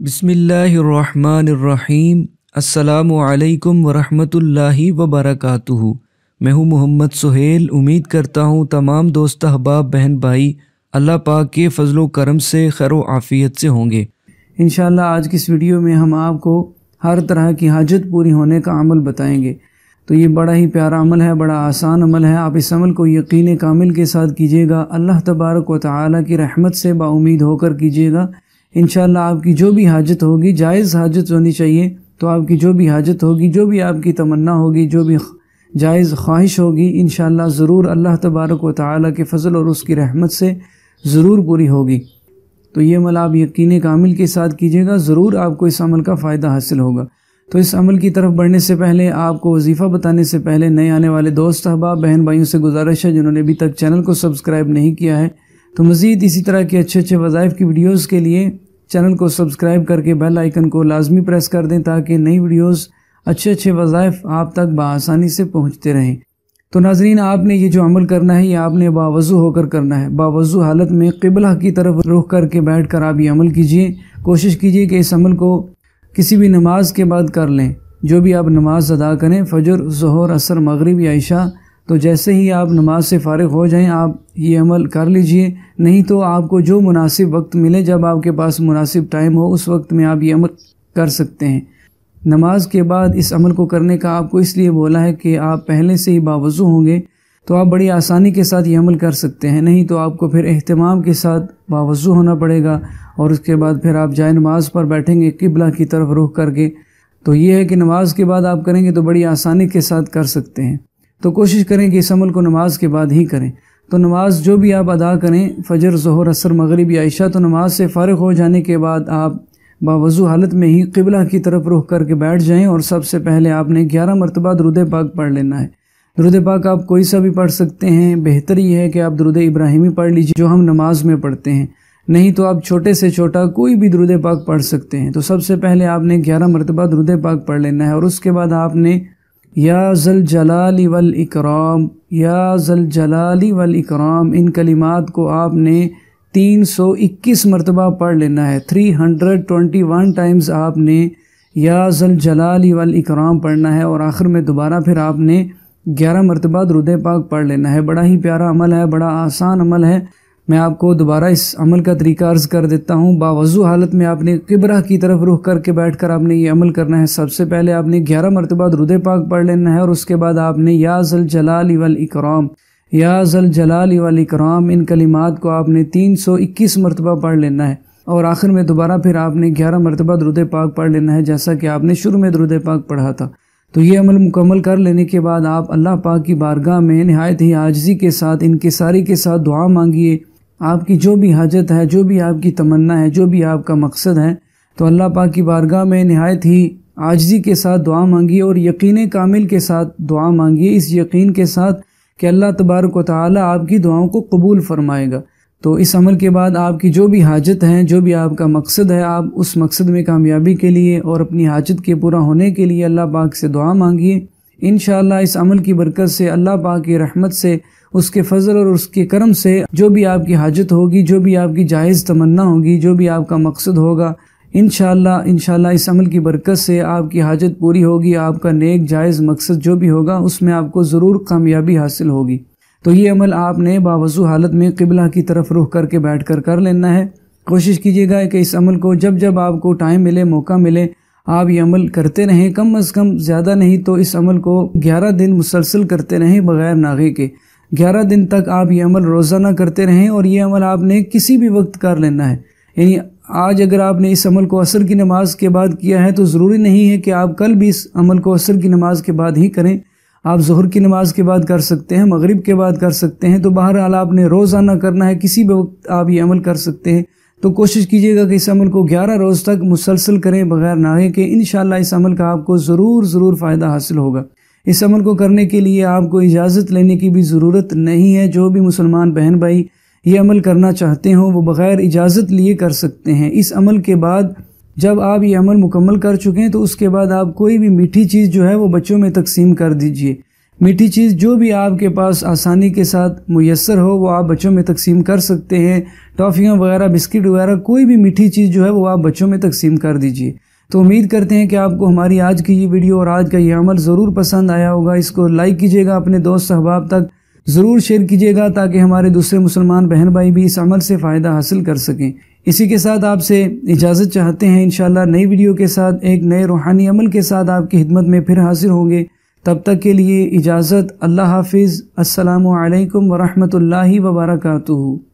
बिस्मिल्लाहिर्रहमानिर्रहीम। अस्सलामु अलैकुम वरहमतुल्लाहि वबरकातुहू। मैं हूँ मोहम्मद सुहेल। उम्मीद करता हूँ तमाम दोस्त अहबाब बहन भाई अल्लाह पाक के फ़ज़ल व करम से खैर व आफ़ियत से होंगे। इंशाअल्लाह आज की इस वीडियो में हम आपको हर तरह की हाजत पूरी होने का अमल बताएंगे। तो ये बड़ा ही प्यारा अमल है, बड़ा आसान अमल है। आप इस अमल को यकीन कामिल के साथ कीजिएगा। अल्लाह तबारक व तआला की रहमत से बाउमीद होकर कीजिएगा। इंशाअल्लाह आपकी जो भी हाजत होगी, जायज़ हाजत होनी चाहिए, तो आपकी जो भी हाजत होगी, जो भी आपकी तमन्ना होगी, जो भी जायज़ ख्वाहिश होगी, इंशाअल्लाह ज़रूर अल्लाह तबारक व तआला के फ़ज़ल और उसकी रहमत से ज़रूर पूरी होगी। तो ये अमल आप यकीन कामिल के साथ कीजिएगा, ज़रूर आपको इस अमल का फ़ायदा हासिल होगा। तो इस अमल की तरफ बढ़ने से पहले, आपको वजीफ़ा बताने से पहले, नए आने वाले दोस्त अहबाब बहन भाइयों से गुजारिश है जिन्होंने अभी तक चैनल को सब्सक्राइब नहीं किया है, तो मज़ीद इसी तरह के अच्छे वज़ाइफ की वीडियोज़ के लिए चैनल को सब्सक्राइब करके बेल आइकन को लाजमी प्रेस कर दें, ताकि नई वीडियोज़ अच्छे वज़ाइफ आप तक बआसानी से पहुँचते रहें। तो नाज़रीन, आपने ये जो अमल करना है, ये आपने बावज़ू होकर करना है। बावज़ू हालत में क़िबला की तरफ रुख करके बैठ कर आप ये अमल कीजिए। कोशिश कीजिए कि इस अमल को किसी भी नमाज के बाद कर लें। जो भी आप नमाज अदा करें, फ़जर, ज़ोहर, असर, मगरिब या इशा, तो जैसे ही आप नमाज से फ़ारिग हो जाएं आप ये अमल कर लीजिए। नहीं तो आपको जो मुनासिब वक्त मिले, जब आपके पास मुनासिब टाइम हो, उस वक्त में आप ये अमल कर सकते हैं। नमाज के बाद इस अमल को करने का आपको इसलिए बोला है कि आप पहले से ही बावज़ू होंगे, तो आप बड़ी आसानी के साथ ये अमल कर सकते हैं। नहीं तो आपको फिर एहतमाम के साथ बावज़ू होना पड़ेगा, और उसके बाद फिर आप जाए नमाज पर बैठेंगे क़िबला की तरफ रुख करके। तो ये है कि नमाज के बाद आप करेंगे तो बड़ी आसानी के साथ कर सकते हैं। तो कोशिश करें कि इस अमल को नमाज के बाद ही करें। तो नमाज जो भी आप अदा करें, फ़जर, ज़ोहर, असर, मगरिब या इशा, तो नमाज से फ़ारिग हो जाने के बाद आप बावज़ू हालत में ही क़िबला की तरफ रुख करके बैठ जाएं। और सबसे पहले आपने 11 मरतबा दुरूद पाक पढ़ लेना है। दुरूद पाक आप कोई सा भी पढ़ सकते हैं। बेहतर ये है कि आप दुरूद इब्राहिमी पढ़ लीजिए, जो हम नमाज में पढ़ते हैं। नहीं तो आप छोटे से छोटा कोई भी दुरूद पाक पढ़ सकते हैं। तो सबसे पहले आपने 11 मरतबा दुरूद पाक पढ़ लेना है, और उसके बाद आपने या ज़ल जलाली वल इकराम, या ज़ल जलाली वल इकराम, इन कलिमात को आपने 321 मरतबा पढ़ लेना है। 321 टाइम्स आपने या ज़ल जलाली वल इकराम पढ़ना है, और आखिर में दोबारा फिर आपने 11 मरतबा दुरूद पाक पढ़ लेना है। बड़ा ही प्यारा अमल है, बड़ा आसान अमल है। मैं आपको दोबारा इस अमल का तरीका अर्ज़ कर देता हूँ। बावज़ू हालत में आपने क़िबला की तरफ रुख करके बैठकर आपने ये अमल करना है। सबसे पहले आपने 11 मरतबा दुरूद पाक पढ़ लेना है, और उसके बाद आपने या ज़ल जलाली वल इकराम, या ज़ल जलाली वल इकराम, इन कलिमात को आपने 321 मरतबा पढ़ लेना है, और आखिर में दोबारा फिर आपने 11 मरतबा दुरूद पाक पढ़ लेना है, जैसा कि आपने शुरू में दुरूद पाक पढ़ा था। तो ये अमल मुकम्मल कर लेने के बाद आप अल्लाह पाक की बारगाह में नहायत ही आजिज़ी के साथ, इनकिसारी के साथ दुआ मांगिए। आपकी जो भी हाजत है, जो भी आपकी तमन्ना है, जो भी आपका मकसद है, तो अल्लाह पाक की बारगाह में नहायत ही आजिज़ी के साथ दुआ मांगिए, और यकीन कामिल के साथ दुआ मांगिए, इस यकीन के साथ कि अल्लाह तबारक व तआला आपकी दुआओं को कबूल फरमाएगा। तो इस अमल के बाद आपकी जो भी हाजत है, जो भी आपका मकसद है, आप उस मकसद में कामयाबी के लिए और अपनी हाजत के पूरा होने के लिए अल्लाह पाक से दुआ मांगिए। इंशाअल्लाह इस अमल की बरकत से, अल्लाह पाक की रहमत से, उसके फ़ज़ल और उसके करम से, जो भी आपकी हाजत होगी, जो भी आपकी जायज़ तमन्ना होगी, जो भी आपका मकसद होगा, इंशाअल्लाह इस अमल की बरकत से आपकी हाजत पूरी होगी। आपका नेक जायज़ मकसद जो भी होगा, उसमें आपको ज़रूर कामयाबी हासिल होगी। तो ये अमल आपने बावज़ू हालत में क़िबला की तरफ रुख करके बैठ कर लेना है। कोशिश कीजिएगा कि इस अमल को जब आपको टाइम मिले, मौका मिले, आप ये अमल करते रहें। कम अज़ कम, ज़्यादा नहीं तो इस अमल को 11 दिन मुसलसल करते रहें बग़ैर नागे के। 11 दिन तक आप ये अमल रोज़ाना करते रहें, और ये अमल आपने किसी भी वक्त कर लेना है। यानी आज अगर आपने इस अमल को असर की नमाज के बाद किया है, तो ज़रूरी नहीं है कि आप कल भी इस अमल को असर की नमाज के बाद ही करें। आप ज़ोहर की नमाज के बाद कर सकते हैं, मगरिब के बाद कर सकते हैं। तो बहरहाल आपने रोज़ाना करना है, किसी भी वक्त आप ये अमल कर सकते हैं। तो कोशिश कीजिएगा कि इस अमल को 11 रोज़ तक मुसलसल करें बग़ैर नागे के। इंशाअल्लाह इस अमल का आपको ज़रूर फ़ायदा हासिल होगा। इस अमल को करने के लिए आपको इजाज़त लेने की भी ज़रूरत नहीं है। जो भी मुसलमान बहन भाई ये अमल करना चाहते हों, वो बग़ैर इजाज़त लिए कर सकते हैं। इस अमल के बाद जब आप ये अमल मुकम्मल कर चुके हैं, तो उसके बाद आप कोई भी मीठी चीज़ जो है वो बच्चों में तकसीम कर दीजिए। میٹھی چیز جو بھی آپ کے پاس آسانی کے ساتھ میسر ہو وہ آپ بچوں میں تقسیم کر سکتے ہیں۔ ٹافیاں وغیرہ، بسکٹ وغیرہ، کوئی بھی میٹھی چیز جو ہے وہ آپ بچوں میں تقسیم کر دیجئے۔ تو امید کرتے ہیں کہ آپ کو ہماری آج کی یہ ویڈیو اور آج کا یہ عمل ضرور پسند آیا ہوگا۔ اس کو لائک کیجئے گا، اپنے دوست احباب تک ضرور شیئر کیجئے گا تاکہ ہمارے دوسرے مسلمان بہن بھائی بھی اس عمل سے فائدہ حاصل کر سکیں۔ اسی کے ساتھ آپ سے اجازت چاہتے ہیں، انشاءاللہ نئی ویڈیو کے ساتھ ایک نئے روحانی عمل کے ساتھ آپ کی خدمت میں پھر حاضر ہوں گے۔ تب تک کے لیے اجازت، اللہ حافظ، السلام علیکم ورحمۃ اللہ وبرکاتہ۔